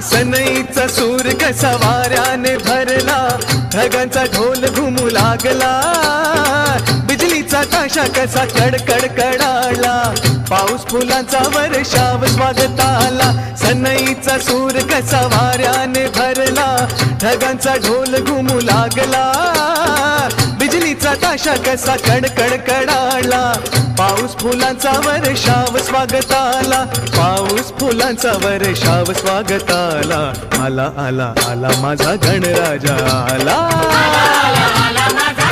सनईचा सूर कसा वाऱ्याने भरला, ढगांचा ढोल घुमू लागला, बिजलीचा ताशा कसा कडकड कडाला, पाऊस फुलांचा वर्षाव स्वागताला. सनईचा सूर कसा वाऱ्याने भरला, ढगांचा ढोल घुमू लागला, बिजलीचा ताशा कसा कडकड कडाला, पाऊस फुलांचा वर्षाव स्वागताला, पाऊस फुलांचा वर्षाव स्वागताला. आला आला आला माझा गणराजा आला, आला आला आला माझा